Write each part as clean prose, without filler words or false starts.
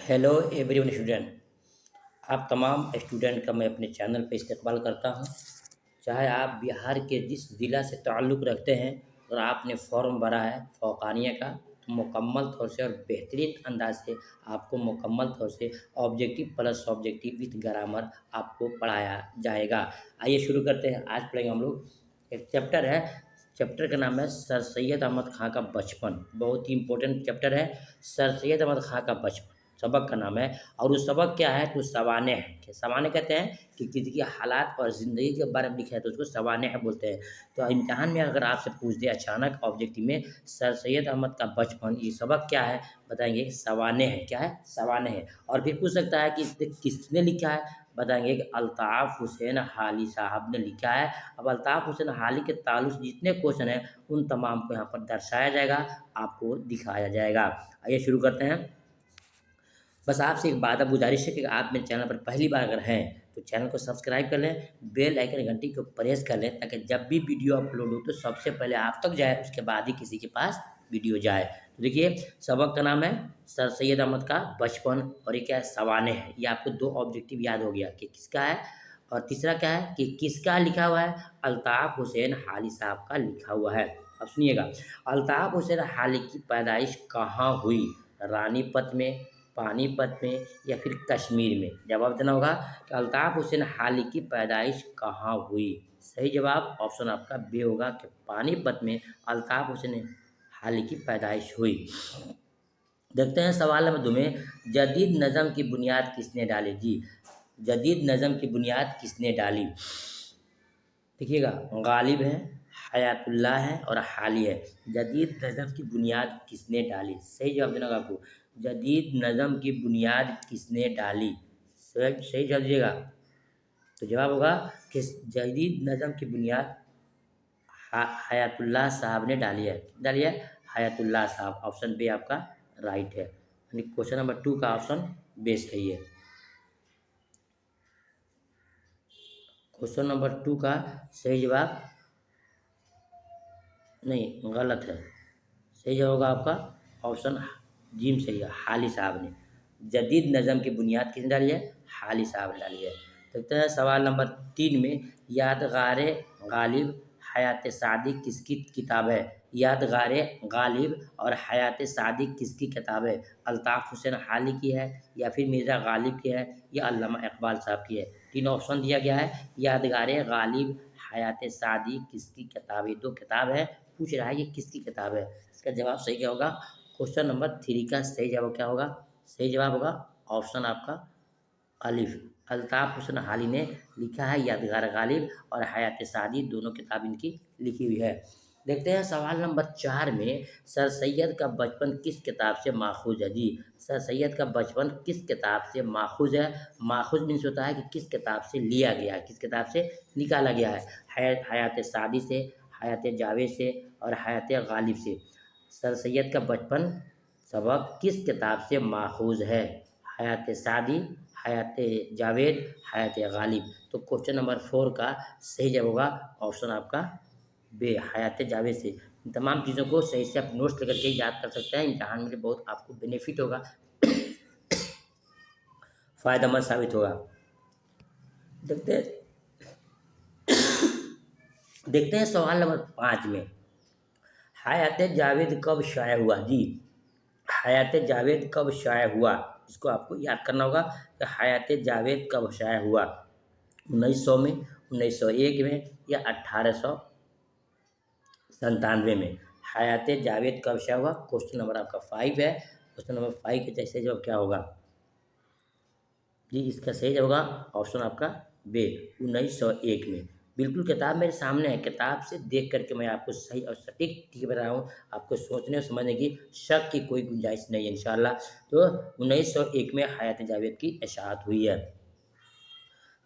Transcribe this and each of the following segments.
Hello everyone student. आप तमाम student का मैं अपने चैनल पे इस्तकबाल करता हूं। चाहे आप बिहार के जिस ज़िला से ताल्लुक़ रखते हैं और आपने फॉर्म भरा है फ़ौक़ानिया का, तो मुकम्मल तौर से और बेहतरीन अंदाज़ से आपको मुकम्मल तौर से objective plus subjective with grammar आपको पढ़ाया जाएगा। आइए शुरू करते हैं। आज पढ़ेंगे हम लोग एक चैप्टर है। चैप्टर का नाम है सर सैयद अहमद ख़ां का बचपन। बहुत ही इम्पोर्टेंट चैप्टर है सर सैयद अहमद ख़ां का बचपन। सबक का नाम है और वो सबक क्या है तो सवाने है। क्या सवाने कहते हैं कि किसी के हालात और ज़िंदगी के बारे में लिखा है तो उसको सवाने है बोलते हैं। तो इम्तिहान में अगर आपसे पूछ दे अचानक ऑब्जेक्टिव में सर सैयद अहमद का बचपन, ये सबक क्या है, बताएंगे कि सवाने है। क्या है? सवाने है। और फिर पूछ सकता है कि इसे किसने लिखा है, बताएंगे कि अल्ताफ़ हुसैन हाली साहब ने लिखा है। अब अल्ताफ़ हुसैन हाली के ताल्लुक से जितने क्वेश्चन हैं उन तमाम को यहाँ पर दर्शाया जाएगा, आपको दिखाया जाएगा। आइए शुरू करते हैं। बस आपसे एक बात गुजारिश है कि आप मेरे चैनल पर पहली बार अगर हैं तो चैनल को सब्सक्राइब कर लें, बेल आइकन घंटी को प्रेस कर लें ताकि जब भी वीडियो अपलोड हो तो सबसे पहले आप तक जाए, उसके बाद ही किसी के पास वीडियो जाए। तो देखिए, सबक का नाम है सर सैयद अहमद का बचपन और ये क्या है, सवाने है। ये आपको दो ऑब्जेक्टिव याद हो गया कि किसका है, और तीसरा क्या है कि किसका लिखा हुआ है, अल्ताफ़ हुसैन हाली साहब का लिखा हुआ है। अब सुनिएगा, अल्ताफ़ हुसैन हाली की पैदाइश कहाँ हुई, रानीपत में, पानीपत में या फिर कश्मीर में। जवाब देना होगा कि अल्ताफ़ हुसैन हाली की पैदाइश कहाँ हुई। सही जवाब ऑप्शन आपका बी होगा कि पानीपत में अल्ताफ़ हुसैन हाली की पैदाइश हुई। देखते हैं सवाल नंबर 2 में, जदीद नज़म की बुनियाद किसने डाली जी। जदीद नज़म की बुनियाद किसने डाली, देखिएगा, गालिब है, हयातुल्लाह है और हाली है। जदीद नज़म की बुनियाद किसने डाली, सही जवाब देना होगा आपको। जदीद नज़म की बुनियाद किसने डाली, सही सही जवाब दीजिएगा। तो जवाब होगा कि जदीद नज़म की बुनियाद हयातुल्लाह साहब ने डाली है। डाली है हयातुल्लाह साहब। ऑप्शन बी आपका राइट है, यानी क्वेश्चन नंबर 2 का ऑप्शन बी सही है। क्वेश्चन नंबर 2 का सही जवाब नहीं, गलत है। सही जवाब होगा आपका ऑप्शन जी सही है, हाली साहब ने। जदीद नज़म की बुनियाद किसने डाली है, हाली साहब ने डाली है। देखते हैं सवाल नंबर 3 में, यादगार गालिब हयात सादी किसकी किताब है। यादगार गालिब और हयात सादी किसकी किताब है, अल्ताफ़ हुसैन हाली की है या फिर मिर्ज़ा गालिब की है या अल्लामा इकबाल साहब की है। 3 ऑप्शन दिया गया है। यादगार गालिब हयात सादी किसकी किताब है, 2 किताब है, पूछ रहा है कि किसकी किताब है। इसका जवाब सही क्या होगा, क्वेश्चन नंबर 3 का सही जवाब क्या होगा, सही जवाब होगा ऑप्शन आपका अलिफ। अल्ताफ़ हुसैन हाली ने लिखा है यादगार गालिब और हयात सादी, दोनों किताब इनकी लिखी हुई है। देखते हैं सवाल नंबर 4 में, सर सैयद का बचपन किस किताब से माखूज है जी। सर सैयद का बचपन किस किताब से माखूज है। माखूज मीन्स होता है कि किस किताब से लिया गया है, किस किताब से निकाला गया है। हयात सादी से, हयात जावेद से और हयात गालिब से। सर सैयद का बचपन सबक किस किताब से माखूज है, हयात सादी, हयात जावेद, हयात गालिब। तो क्वेश्चन नंबर 4 का सही जवाब होगा ऑप्शन आपका बे, हयात जावेद से। इन तमाम चीज़ों को सही से आप नोट्स लेकर के याद कर सकते हैं। इम्तिहान में बहुत आपको बेनिफिट होगा, फ़ायदेमंद साबित होगा। देखते हैं देखते हैं सवाल नंबर 5 में, हयात जावेद कब शाया हुआ जी। हयात जावेद कब शाया हुआ, इसको आपको याद करना होगा कि हयात जावेद कब शाया हुआ। 1900 में, 1901 में या 1897 में। हयात जावेद कब शाया हुआ, क्वेश्चन नंबर आपका 5 है। क्वेश्चन नंबर 5 के जैसे जवाब क्या होगा जी, इसका सही जवाब होगा ऑप्शन आपका बे, 1901 में। बिल्कुल किताब मेरे सामने है, किताब से देख करके मैं आपको सही और सटीक ठीक बता रहा हूँ। आपको सोचने और समझने की शक की कोई गुंजाइश नहीं है इंशाल्लाह। तो 1901 में हयात जावेद की इशाअत हुई है।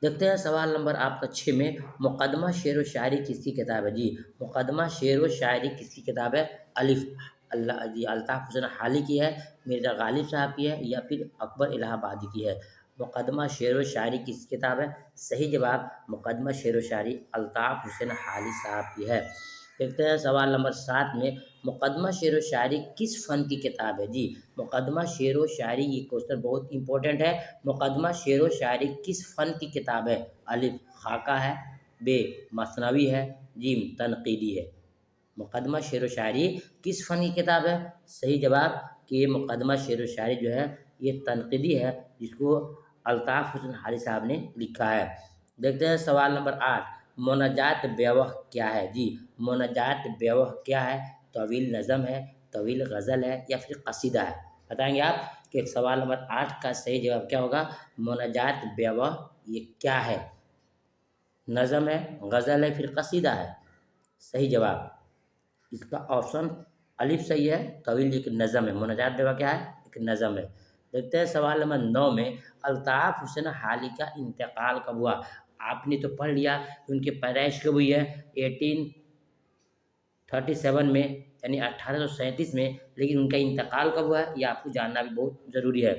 देखते हैं सवाल नंबर आपका 6 में, मुकदमा शेर व शायरी किसकी किताब है जी। मुकदमा शेर व शायरी किसकी किताब है, अलिफ अल्लाह जी अल्ताफ़ हुसैन हाली की है, मिर्ज़ा गालिब साहब की है या फिर अकबर इलाहाबादी की है। मुकदमा शेर व शायरी किसकी किताब है, सही जवाब मुकदमा शेर व शायरी अल्ताफ़ हुसैन हाली साहब की है। देखते हैं सवाल नंबर 7 में, मुकदमा शेर व शायरी किस फ़न की किताब है? जी, मुकदमा शेर व शायरी, ये क्वेश्चन बहुत इंपॉर्टेंट है। मुकदमा शेर व शायरी किस फ़न की किताब है? अलिफ खाका है, बे मसनवी है, जीम तनकीदी है। मुकदमा शेर व शायरी किस फ़न की किताब है? सही जवाब कि ये मुकदमा शेर व शायरी जो है ये तनकीदी है, जिसको अल्ताफ़ हुसैन हारी साहब ने लिखा है। देखते हैं सवाल नंबर 8, मुनाजात ब्यवह क्या है? जी, मुनाजात ब्यवह क्या है? तवील नज़म है, तवील गज़ल है या फिर कसीदा है? बताएँगे आप कि सवाल नंबर 8 का सही जवाब क्या होगा? मुनाजात ब्यवह ये क्या है? नज़म है, गज़ल है, फिर कसीदा है? सही जवाब इसका ऑप्शन अलिफ सही है, तवील एक नज़म है। मुनाजात ब्यवह क्या है? एक नज़म है। देखते हैं सवाल नंबर 9 में, अल्ताफ़ हुसैन हाली का इंतकाल कब हुआ? आपने तो पढ़ लिया कि उनकी पैदाइश कब हुई है? 1837 में, यानी 1837 में, लेकिन उनका इंतकाल कब हुआ है ये आपको जानना भी बहुत ज़रूरी है।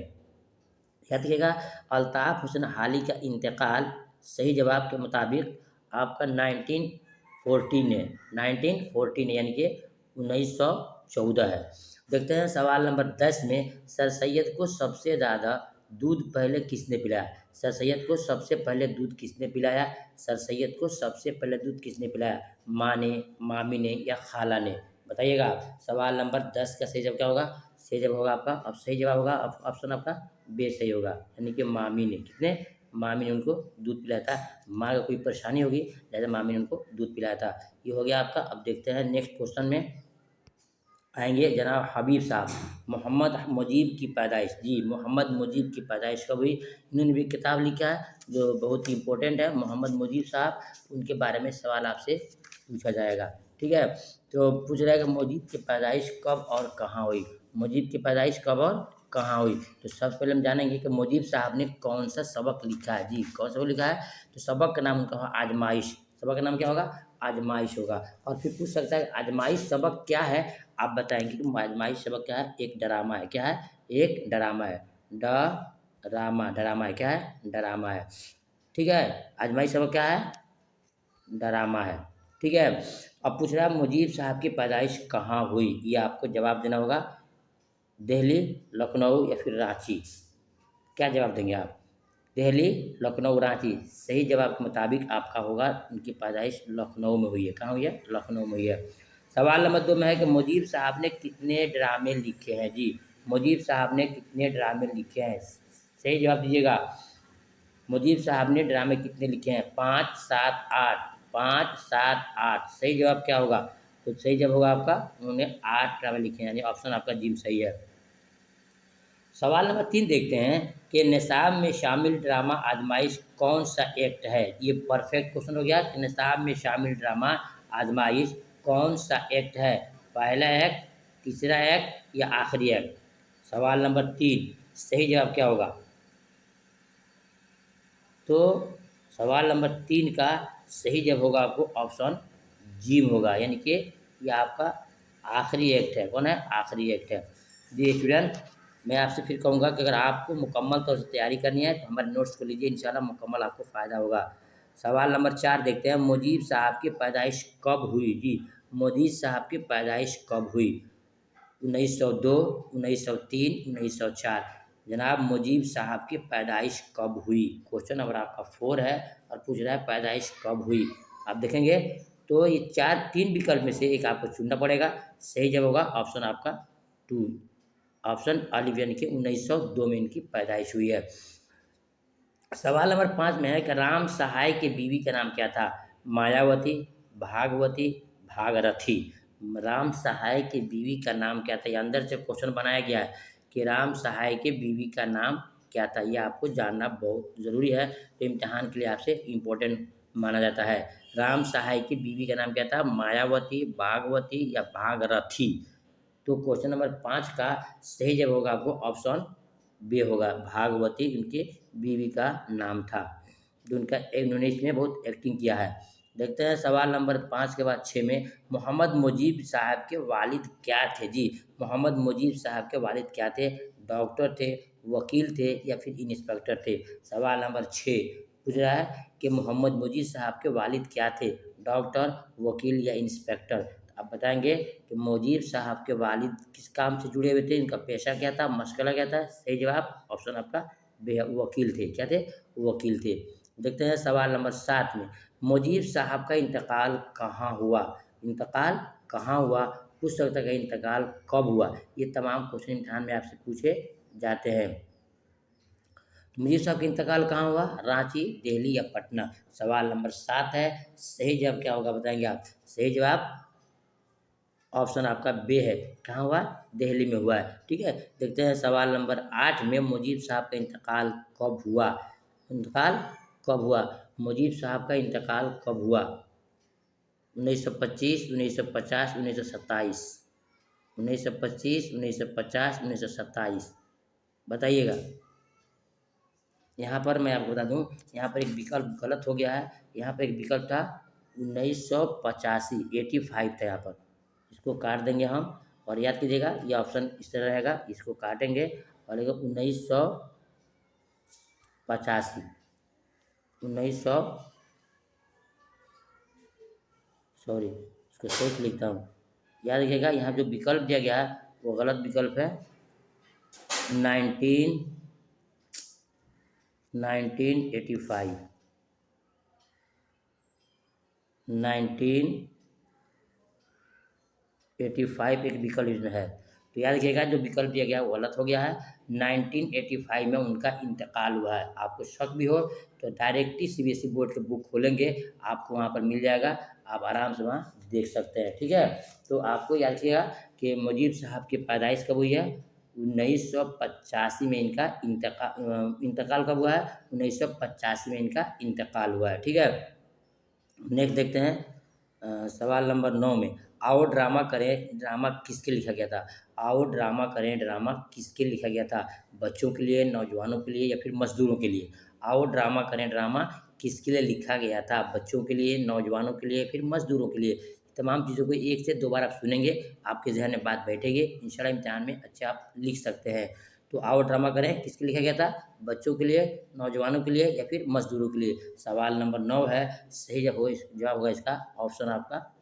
याद रखिएगा, अल्ताफ़ हुसैन हाली का इंतकाल सही जवाब के मुताबिक आपका 1914 है, 1914 है, यानी कि 1914 है। देखते हैं सवाल नंबर 10 में, सर सैयद को सबसे ज़्यादा दूध पहले किसने पिलाया? सर सैयद को सबसे पहले दूध किसने पिलाया? सर सैयद को सबसे पहले दूध किसने पिलाया? माँ ने, मामी ने या खाला ने? बताइएगा आप। सवाल नंबर 10 का सही जवाब क्या होगा? सही जवाब होगा आपका, अब सही जवाब होगा ऑप्शन आपका बे सही होगा, यानी कि मामी ने। कितने? मामी ने उनको दूध पिलाया था। माँ को कोई परेशानी होगी, लिहाज़ा मामी ने उनको दूध पिलाया था। ये हो गया आपका। अब देखते हैं नेक्स्ट क्वेश्चन में आएंगे जनाब हबीब साहब, मोहम्मद मुजीब की पैदाइश। जी, मोहम्मद मुजीब की पैदाइश कब हुई? इन्होंने भी किताब लिखा है जो बहुत ही इंपॉर्टेंट है। मोहम्मद मुजीब साहब, उनके बारे में सवाल आपसे पूछा जाएगा। ठीक है, तो पूछ रहा है कि मुजीब की पैदाइश कब और कहाँ हुई? मुजीब की पैदाइश कब और कहाँ हुई? तो सबसे पहले हम जानेंगे कि मुजीब साहब ने कौन सा सबक लिखा है। जी, कौन सा सबक लिखा है? तो सबक का नाम उनका होगा आजमाइश। सबक का नाम क्या होगा? आजमाइश होगा। और फिर पूछ सकता है आजमाइश सबक क्या है? आप बताएंगे कि आजमाइश सबक क्या है? एक ड्रामा है। क्या है? एक ड्रामा है। ड्रामा, ड्रामा है। क्या है? ड्रामा है। ठीक है, आजमाइश सबक क्या है? ड्रामा है। ठीक है, अब पूछ रहा है मुजीब साहब की पैदाइश कहाँ हुई? ये आपको जवाब देना होगा, दिल्ली, लखनऊ या फिर रांची। क्या जवाब देंगे आप? दिल्ली, लखनऊ, रांची? सही जवाब के मुताबिक आपका होगा उनकी पैदाइश लखनऊ में हुई है। कहाँ हुई है? लखनऊ में हुई है। सवाल नंबर 2 में है कि मुजीब साहब ने कितने ड्रामे लिखे हैं? जी, मुजीब साहब ने कितने ड्रामे लिखे हैं? सही जवाब दीजिएगा। मुजीब साहब ने ड्रामे कितने लिखे हैं? 5, 7, 8। 5, 7, 8। सही जवाब क्या होगा? तो सही जवाब होगा आपका, उन्होंने 8 ड्रामे लिखे हैं, यानी ऑप्शन आपका जिम सही है। सवाल नंबर 3 देखते हैं कि निसाब में शामिल ड्रामा आजमाइश कौन सा एक्ट है? ये परफेक्ट क्वेश्चन हो गया कि निसाब में शामिल ड्रामा आजमाइश कौन सा एक्ट है? पहला एक्ट, तीसरा एक्ट या आखिरी एक्ट? सवाल नंबर 3, सही जवाब क्या होगा? तो सवाल नंबर 3 का सही जवाब होगा आपको ऑप्शन जिम होगा, यानी कि ये आपका आखिरी एक्ट है। कौन है? आखिरी एक्ट है। जी स्टूडेंट, मैं आपसे फिर कहूँगा कि अगर आपको मुकम्मल तौर से तैयारी करनी है तो हमारे नोट्स को लीजिए, इंशाल्लाह मुकम्मल आपको फ़ायदा होगा। सवाल नंबर 4 देखते हैं, मुजीब साहब की पैदाइश कब हुई? जी, मुजीब साहब की पैदाइश कब हुई? 1902, 1903, 1904? जनाब मुजीब साहब की पैदाइश कब हुई? क्वेश्चन नंबर आपका 4 है और पूछ रहा है पैदाइश कब हुई। आप देखेंगे तो ये 3 विकल्प में से एक आपको चुनना पड़ेगा। सही जवाब होगा ऑप्शन आपका 2, ऑप्शन अलिफ, यानी कि 1902 में इनकी पैदाइश हुई है। सवाल नंबर 5 में है कि राम सहाय के बीवी का नाम क्या था? मायावती, भागवती, भागरथी? राम सहाय के बीवी का नाम क्या था? ये अंदर से क्वेश्चन बनाया गया है कि राम सहाय के बीवी का नाम क्या था। ये आपको जानना बहुत ज़रूरी है, तो इम्तिहान के लिए आपसे इम्पोर्टेंट माना जाता है। राम सहाय की बीवी का नाम क्या था? मायावती, भागवती या भागरथी? तो क्वेश्चन नंबर 5 का सही जवाब होगा आपको ऑप्शन बे होगा, भागवती उनकी बीवी का नाम था, जो उनका उन्होंने इसमें बहुत एक्टिंग किया है। देखते हैं सवाल नंबर 5 के बाद 6 में, मोहम्मद मुजीब साहब के वालिद क्या थे? जी, मोहम्मद मुजीब साहब के वालिद क्या थे? डॉक्टर थे, वकील थे या फिर इंस्पेक्टर थे? सवाल नंबर 6 पूछ रहा है कि मोहम्मद मुजीब साहब के वालिद क्या थे? डॉक्टर, वकील या इंस्पेक्टर। आप बताएंगे कि मुजीब साहब के वालिद किस काम से जुड़े हुए थे, इनका पेशा क्या था, मशगला क्या था। सही जवाब ऑप्शन आपका वकील थे। क्या थे? वकील थे। देखते हैं सवाल नंबर 7 में, मुजीब साहब का इंतकाल कहाँ हुआ। इंतकाल कहाँ हुआ, पूछ सकता है कि इंतकाल कब हुआ। ये तमाम क्वेश्चन इम्तिहान में आपसे पूछे जाते हैं। तो मुजीब साहब का इंतकाल कहाँ हुआ, रांची, दिल्ली या पटना। सवाल नंबर 7 है। सही जवाब क्या होगा बताएंगे आप। सही जवाब ऑप्शन आपका बे है। कहाँ हुआ, दिल्ली में हुआ है। ठीक है, देखते हैं सवाल नंबर 8 में, मुजीब साहब का इंतकाल कब हुआ। इंतकाल कब हुआ, मुजीब साहब का इंतकाल कब हुआ। 1925, 1950, 1927। 1925, 1950, 1927 बताइएगा। यहाँ पर मैं आपको बता दूँ, यहाँ पर एक विकल्प गलत हो गया है। यहाँ पर एक विकल्प था 1985, 85 था यहाँ पर। इसको काट देंगे हम, और याद कीजिएगा ये ऑप्शन इस तरह रहेगा, इसको काटेंगे और रहेगा 1985। 1900 सॉरी, इसको सोच लिखता हूँ। याद रखिएगा यहाँ जो विकल्प दिया गया है वो गलत विकल्प है। 1985, 1985 एक विकल्प है। तो याद रखिएगा जो विकल्प दिया गया वो गलत हो गया है। 1985 में उनका इंतकाल हुआ है। आपको शक भी हो तो डायरेक्ट ही सीबीएसई बोर्ड के बुक खोलेंगे, आपको वहाँ पर मिल जाएगा, आप आराम से वहाँ देख सकते हैं। ठीक है, तो आपको याद रखिएगा कि मुजीब साहब की पैदाइश कब हुई है, 1985 में इनका इंतकाल कब हुआ है, 1985 में इनका इंतकाल हुआ है। ठीक है, नेक्स्ट देखते हैं सवाल नंबर 9 में, आओ ड्रामा करें ड्रामा किसके लिखा गया था। आओ ड्रामा करें ड्रामा किसके लिखा गया था, बच्चों के लिए, नौजवानों के लिए या फिर मजदूरों के लिए। आओ ड्रामा करें ड्रामा किसके लिए लिखा गया था, बच्चों के लिए, नौजवानों के लिए, फिर मजदूरों के लिए। तमाम चीज़ों को एक से दो बार आप सुनेंगे, आपके जहन में बात बैठेगी, इंशाल्लाह इम्तिहान में अच्छे आप लिख सकते हैं। तो आओ ड्रामा करें किसके लिखा गया था, बच्चों के लिए, नौजवानों के लिए या फिर मजदूरों के लिए। सवाल नंबर 9 है। सही जवाब होगा इसका ऑप्शन आपका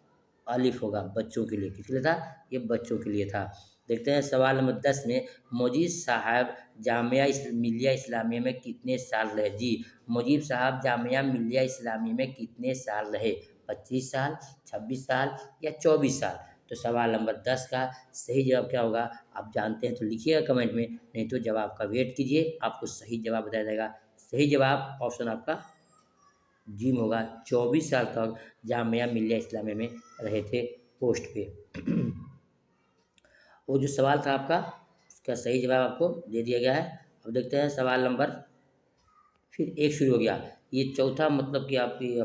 अलिफ होगा, बच्चों के लिए। किसके लिए था, ये बच्चों के लिए था। देखते हैं सवाल नंबर 10 में, मुजीब साहब जामिया मिलिया इस्लामिया में कितने साल रहे। जी, मुजीब साहब जामिया मिलिया इस्लामिया में कितने साल रहे, 25 साल, 26 साल या 24 साल। तो सवाल नंबर 10 का सही जवाब क्या होगा, आप जानते हैं तो लिखिएगा कमेंट में, नहीं तो जवाब का वेट कीजिए, आपको सही जवाब बताया जाएगा। सही जवाब ऑप्शन आपका जी में होगा, 24 साल तक जामिया मिलिया इस्लामिया में रहे थे पोस्ट पे। वो जो सवाल था आपका, उसका सही जवाब आपको दे दिया गया है। अब देखते हैं सवाल नंबर, फिर एक शुरू हो गया, ये चौथा मतलब कि आपकी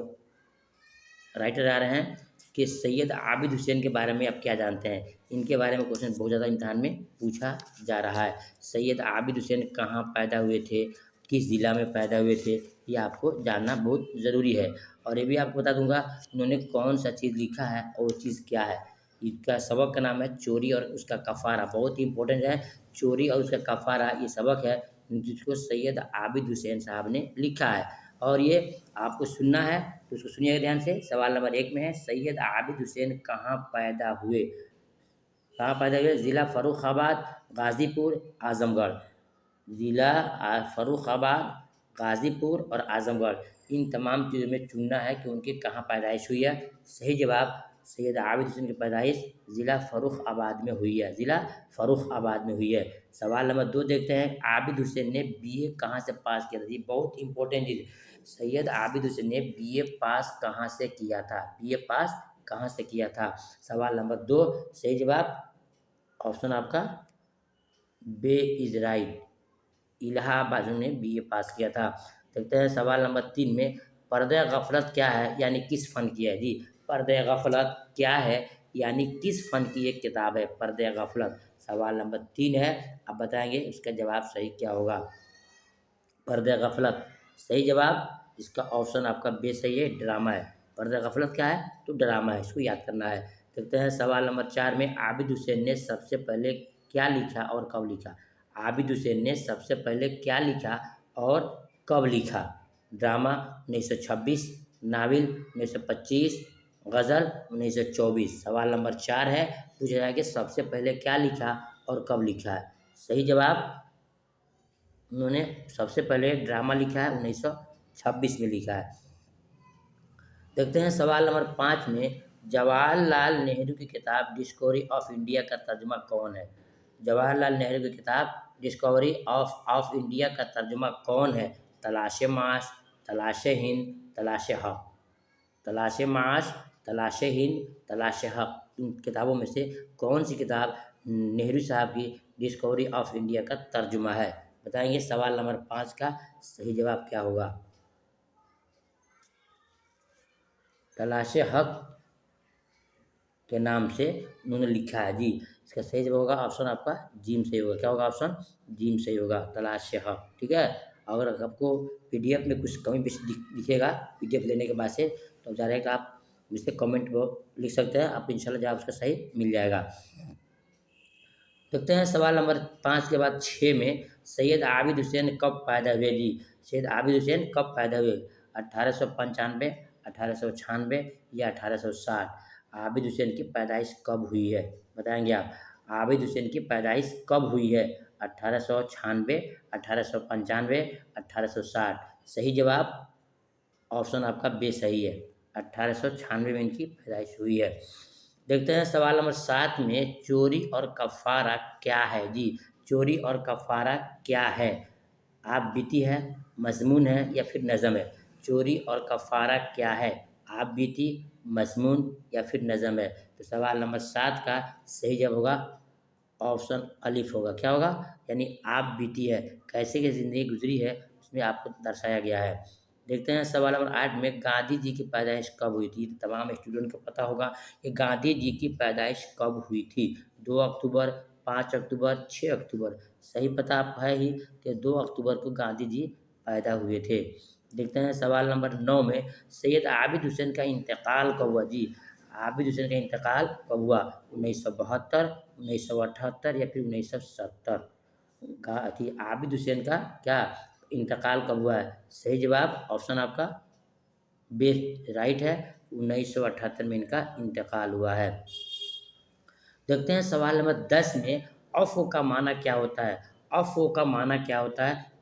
राइटर आ रहे हैं कि सैयद आबिद हुसैन के बारे में आप क्या जानते हैं। इनके बारे में क्वेश्चन बहुत ज़्यादा इम्तिहान में पूछा जा रहा है। सैयद आबिद हुसैन कहाँ पैदा हुए थे, किस ज़िला में पैदा हुए थे, ये आपको जानना बहुत ज़रूरी है। और ये भी आपको बता दूंगा इन्होंने कौन सा चीज़ लिखा है और वो चीज़ क्या है। इसका सबक का नाम है चोरी और उसका कफ़ारा, बहुत ही इंपॉर्टेंट है। चोरी और उसका कफ़ारा ये सबक है जिसको सैयद आबिद हुसैन साहब ने लिखा है। और ये आपको सुनना है तो उसको सुनिएगा ध्यान से। सवाल नंबर 1 में है, सैयद आबिद हुसैन कहाँ पैदा हुए। कहाँ पैदा हुए, ज़िला फर्रुखाबाद, गाज़ीपुर, आज़मगढ़। ज़िला फर्रुखाबाद, गाज़ीपुर और आज़मगढ़, इन तमाम चीज़ों में चुनना है कि उनकी कहाँ पैदाइश हुई है। सही जवाब सैयद आबिद हुसैन की पैदाइश ज़िला फर्रुखाबाद में हुई है, ज़िला फर्रुखाबाद में हुई है। सवाल नंबर 2 देखते हैं, आबिद हुसैन ने बीए कहाँ से पास किया था। ये बहुत इंपॉर्टेंट चीज़, सैयद आबिद हुसैन ने बीए पास कहाँ से किया था, बीए पास कहाँ से किया था। सवाल नंबर 2 सही जवाब ऑप्शन आपका बे इज राइट, इलाहाबाद ने बीए पास किया था। देखते हैं सवाल नंबर 3 में, पर्दे गफलत क्या है यानी किस फन की है। जी, पर्दे गफलत क्या है यानी किस फन की एक किताब है, पर्दे गफलत। सवाल नंबर 3 है, आप बताएंगे इसका जवाब सही क्या होगा। पर्दे गफलत सही जवाब इसका ऑप्शन आपका बे सही है, ड्रामा है। पर्दे गफलत क्या है, तो ड्रामा है, इसको याद करना है। देखते हैं सवाल नंबर 4 में, आबिद हुसैन ने सबसे पहले क्या लिखा और कब लिखा। आबिद हुसैन ने सबसे पहले क्या लिखा और कब लिखा। ड्रामा 1926, नावल 1925, गज़ल 1924। सवाल नंबर 4 है, पूछा जाएगा कि सबसे पहले क्या लिखा और कब लिखा है। सही जवाब, उन्होंने सबसे पहले ड्रामा लिखा है 1926 में लिखा है। देखते हैं सवाल नंबर 5 में, जवाहरलाल नेहरू की किताब डिस्कवरी ऑफ इंडिया का तर्जुमा कौन है। जवाहरलाल नेहरू की किताब डिस्कवरी ऑफ इंडिया का तर्जुमा कौन है। तलाशे माश, तलाशे हिंद, तलाशे हक। तलाशे माश, तलाशे हिंद, तलाशे हक। इन किताबों में से कौन सी किताब नेहरू साहब की डिस्कवरी ऑफ इंडिया का तर्जुमा है। बताएंगे सवाल नंबर 5 का सही जवाब क्या होगा। तलाशे हक के नाम से उन्होंने लिखा है जी। इसका सही जवाब होगा ऑप्शन आपका जीम सही होगा। क्या होगा ऑप्शन जीम सही होगा, तलाशे हक। ठीक है, अगर आपको पीडीएफ में कुछ कमी पेशी दिखेगा पीडीएफ लेने के बाद से, तो डायरेक्ट आप मुझसे कमेंट लिख सकते हैं, आपको इंशाल्लाह जवाब उसका सही मिल जाएगा। देखते हैं सवाल नंबर 5 के बाद 6 में, सैयद आबिद हुसैन कब पैदा हुए जी। सैयद आबिद हुसैन कब पैदा हुए। 1895, 1896 या 1860। आबिद हुसैन की पैदाइश कब हुई है, बताएंगे आप। आबिद हुसैन की पैदाइश कब हुई है। 1896, 1895, 1860। सही जवाब ऑप्शन आपका बे सही है, 1896 में इनकी पैदाइश हुई है। देखते हैं सवाल नंबर 7 में, चोरी और कफ़ारा क्या है जी। चोरी और कफ़ारा क्या है। आप बीती है, मज़मून है या फिर नज़म है। चोरी और कफ़ारा क्या है। आप बीती, मज़मून या फिर नज़म है। तो सवाल नंबर 7 का सही जवाब होगा ऑप्शन अलिफ होगा। क्या होगा, यानी आप बीती है, कैसे की ज़िंदगी गुजरी है उसमें आपको दर्शाया गया है। देखते हैं सवाल नंबर 8 में, गांधी जी की पैदाइश कब हुई थी। तमाम स्टूडेंट को पता होगा कि गांधी जी की पैदाइश कब हुई थी। 2 अक्टूबर, 5 अक्टूबर, 6 अक्टूबर। सही पता आप है ही कि 2 अक्टूबर को गांधी जी पैदा हुए थे। देखते हैं सवाल नंबर 9 में, सैयद आबिद हुसैन का इंतकाल कब हुआ जी। आबिद हुसैन का इंतकाल कब हुआ। 1972, 1978 या फिर 1970। आबिद हुसैन का क्या इंतकाल कब हुआ है। सही जवाब ऑप्शन आपका बे राइट है, 1978 में इनका इंतकाल हुआ है। देखते हैं सवाल नंबर 10 में, अफ़्व का माना क्या होता है। अफ़्व का माना क्या होता है।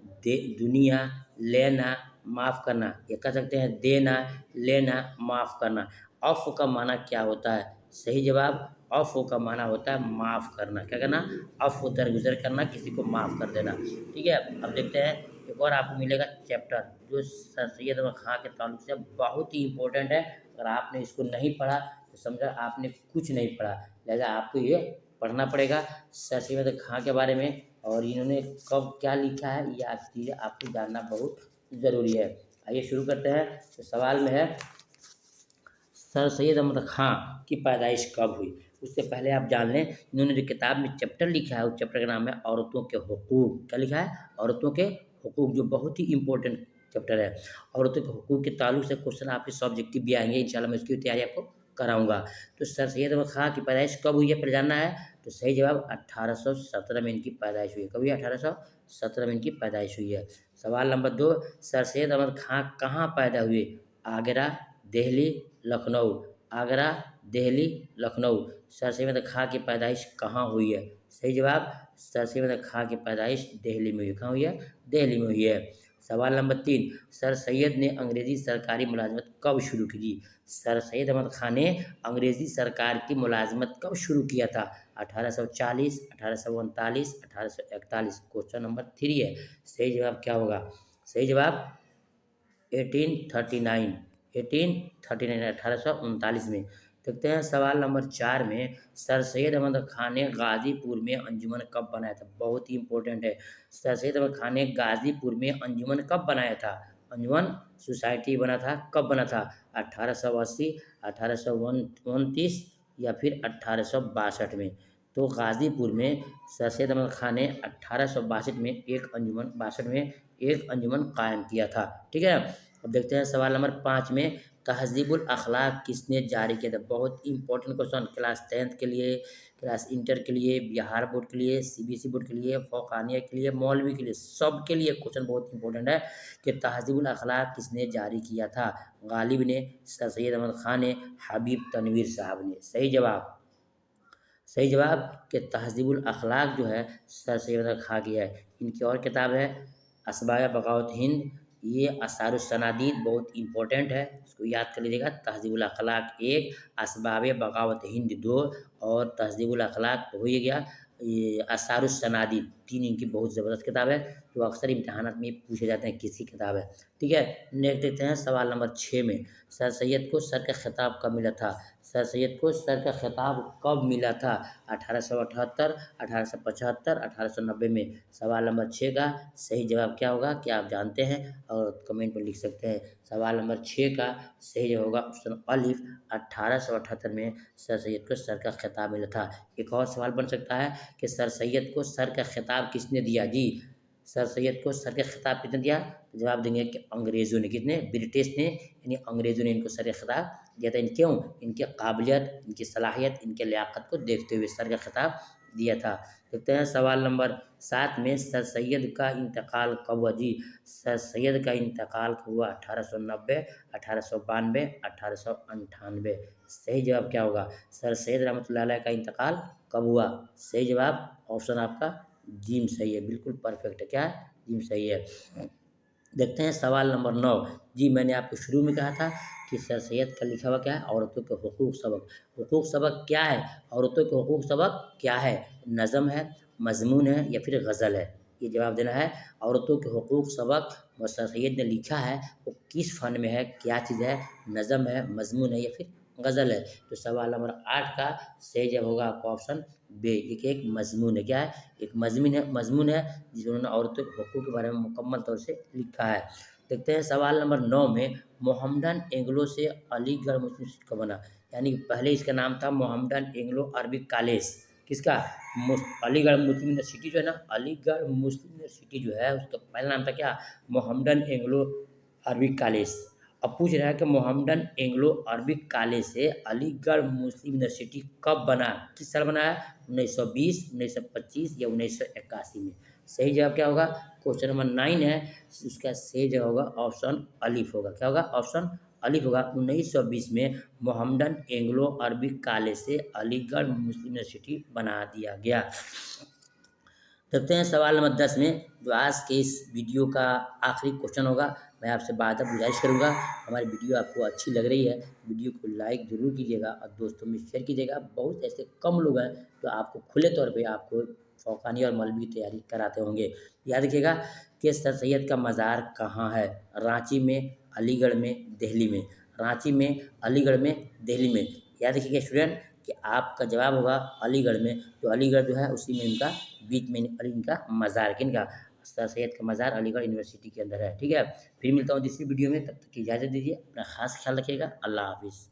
दुनिया, लेना, माफ़ करना। ये कह सकते हैं देना, लेना, माफ़ करना। अफ़्व का माना क्या होता है। सही जवाब अफ़्व का माना होता है माफ़ करना। क्या करना, अफ़्व दरगुजर करना, किसी को माफ़ कर देना। ठीक है, अब देखते हैं एक और आपको मिलेगा चैप्टर जो सर सैयद अहमद खां के ताल्लुक से बहुत ही इम्पोर्टेंट है। अगर आपने इसको नहीं पढ़ा तो समझा आपने कुछ नहीं पढ़ा, लिहाजा आपको ये पढ़ना पड़ेगा सर सैयद अहमद खां के बारे में, और इन्होंने कब क्या लिखा है ये आप चीज़ें आपको जानना बहुत ज़रूरी है। आइए शुरू करते हैं। तो सवाल में है, सर सैयद अहमद खां की पैदाइश कब हुई। उससे पहले आप जान लें, इन्होंने जो किताब में चैप्टर लिखा है उस चैप्टर का नाम है औरतों के हुकूक। क्या लिखा है, औरतों के हुकूक, जो बहुत ही इंपॉर्टेंट चैप्टर है। औरतों के हुकूक के ताल्लुक से क्वेश्चन आपके सब्जेक्टिव भी आएंगे, इंशाल्लाह मैं उसकी तैयारी आपको कराऊंगा। तो सर सैयद अहमद खां की पैदाइश कब हुई है फिर जानना है। तो सही जवाब 1817 में इनकी पैदाइश हुई है। कभी 1817 में इनकी पैदाइश हुई है। सवाल नंबर 2, सर सैयद अहमद खां कहाँ पैदा हुए। आगरा, दिल्ली, लखनऊ। आगरा, दिल्ली, लखनऊ। सर सैयद अहमद खां की पैदाइश कहाँ हुई है। सही जवाब सर सैयद अहमद खां की पैदाइश दिल्ली में हुई। कहाँ हुई है, दिल्ली में हुई है। सवाल नंबर 3, सर सैयद ने अंग्रेजी सरकारी मुलाजमत कब शुरू की जी। सर सैयद अहमद खान ने अंग्रेजी सरकार की मुलाजमत कब शुरू किया था। 1840, 1839, 1841। क्वेश्चन नंबर 3 है। सही जवाब क्या होगा। सही जवाब 1839, 1839, 1839 में। देखते हैं सवाल नंबर 4 में, सर सैयद अहमद खान ने गाज़ीपुर में अंजुमन कब बनाया था। बहुत ही इंपॉर्टेंट है। सर सैयद अहमद खान ने गाज़ीपुर में अंजुमन कब बनाया था। अंजुमन सोसाइटी बना था, कब बना था। 1880, 1829 या फिर 1862 में। तो गाज़ीपुर में सर सैयद अहमद खान ने 1862 में एक अंजुमन कायम किया था। ठीक है, अब देखते हैं सवाल नंबर 5 में, तहज़ीबुल अखलाक किसने जारी किया था? बहुत इंपॉर्टेंट क्वेश्चन, क्लास 10th के लिए, क्लास इंटर के लिए, बिहार बोर्ड के लिए, सीबीएसई बोर्ड के लिए, फौकानिया के लिए, मौलवी के लिए, सबके लिए क्वेश्चन बहुत इंपॉर्टेंट है कि तहज़ीबुल अखलाक किसने जारी किया था? गालिब ने, सर सैयद अहमद खान ने, हबीब तनवीर साहब ने। सही जवाब कि तहज़ीबुल अखलाक जो है सर सैयद अहमद खान की है। इनकी और किताब है असबाया बगावत हिंद, ये असारुस्सनादीद बहुत इंपॉर्टेंट है, इसको याद कर लीजिएगा। तहज़ीबुल अखलाक 1, असबाब बगावत हिंद 2 और तहज़ीबुल अखलाक हो ही गया। ये असारुस्सनादीद 3 इनकी बहुत ज़बरदस्त किताब है, जो अक्सर इम्तिहानात में पूछे जाते हैं किसकी किताब है। ठीक है, नेक्स्ट देखते हैं सवाल नंबर 6 में, सर सैयद को सर का खिताब कब मिला था? सर सैयद को सर का खिताब कब मिला था? 1878, 1875, 1890 में। सवाल नंबर 6 का सही जवाब क्या होगा, क्या आप जानते हैं? और कमेंट में लिख सकते हैं। सवाल नंबर 6 का सही जवाब होगा ऑप्शन अलिफ, 1878 में सर सैयद को सर का खिताब मिला था। एक और सवाल बन सकता है कि सर सैयद को सर का खिताब किसने दिया? जी, सर सैयद को सर का खिताब किसने दिया? जवाब देंगे कि अंग्रेज़ों ने। किसने? ब्रिटिश ने, यानी अंग्रेज़ों ने इनको सर का खिताब दिया था। क्यों? इनकी काबिलियत, इनकी सलाहियत, इनके लियाकत को देखते हुए सर का खिताब दिया था। देखते हैं सवाल नंबर 7 में, सर सैयद का इंतकाल कब हुआ? जी, सर सैयद का इंतकाल हुआ 1890, 1892, 1898। सही जवाब क्या होगा? सर सैयद रहमतुल्लाह अलैह का इंतकाल कब हुआ? सही जवाब ऑप्शन आपका जिम सही है, बिल्कुल परफेक्ट है। क्या है? जिम सही है। देखते हैं सवाल नंबर 9। जी, मैंने आपको शुरू में कहा था कि सर सैयद का लिखा हुआ क्या है? औरतों के हुकूक सबक। हुकूक सबक क्या है? औरतों के हुकूक सबक क्या है? नज़म है, मज़मून है या फिर गज़ल है? ये जवाब देना है। औरतों के हुकूक सबक वो सर सैयद ने लिखा है, वो किस फ़न में है, क्या चीज़ है? नज़म है, मज़मून है या फिर गज़ल है? तो सवाल नंबर 8 का सही जवाब होगा आपका ऑप्शन बी, एक मज़मून है। क्या है? एक मज़मून है जिसमें उन्होंने औरतों के हक़ों के बारे में मुकम्मल तौर से लिखा है। देखते हैं सवाल नंबर 9 में, मोहम्मडन एंग्लो से अलीगढ़ मुस्लिम सिटी कब बना? यानी पहले इसका नाम था मोहम्मडन एंग्लो अरबिक कॉलेज। किसका? अलीगढ़ मुस्लिम यूनिवर्सिटी जो है ना, अलीगढ़ मुस्लिम यूनिवर्सिटी जो है उसका पहला नाम था क्या? Mohammedan Anglo Arabic college. अब पूछ रहा है कि मोहम्मडन एंग्लो अरबिक कॉलेज से अलीगढ़ मुस्लिम यूनिवर्सिटी कब बना? किस साल बना है? 1920, 1925 या 1981 में। सही जवाब क्या होगा? क्वेश्चन नंबर 9 है, उसका सही जवाब होगा ऑप्शन अलिफ होगा। क्या होगा? ऑप्शन अलिफ होगा। 1920 में मोहम्मडन एंग्लो अरबिक कॉलेज से अलीगढ़ मुस्लिम यूनिवर्सिटी बना दिया गया। देखते हैं सवाल नंबर 10 में, जो आज के इस वीडियो का आखिरी क्वेश्चन होगा। मैं आपसे बार-बार गुजारिश करूँगा, हमारी वीडियो आपको अच्छी लग रही है, वीडियो को लाइक ज़रूर कीजिएगा और दोस्तों में शेयर कीजिएगा। बहुत ऐसे कम लोग हैं जो आपको खुले तौर पे आपको फौकानी और मौलवी की तैयारी कराते होंगे। याद रखिएगा कि सर सैयद का मज़ार कहाँ है? रांची में, अलीगढ़ में, दिल्ली में। रांची में, अलीगढ़ में, दिल्ली में। याद रखिएगा स्टूडेंट कि आपका जवाब होगा अलीगढ़ में। तो अलीगढ़ जो है उसी में इनका बीच में इनका मज़ार, किनका? सर सैयद का मज़ार अलीगढ़ यूनिवर्सिटी के अंदर है। ठीक है, फिर मिलता हूँ दूसरी वीडियो में, तब तक की इजाज़त दीजिए। अपना ख़ास ख्याल रखिएगा। अल्लाह हाफ़िज़।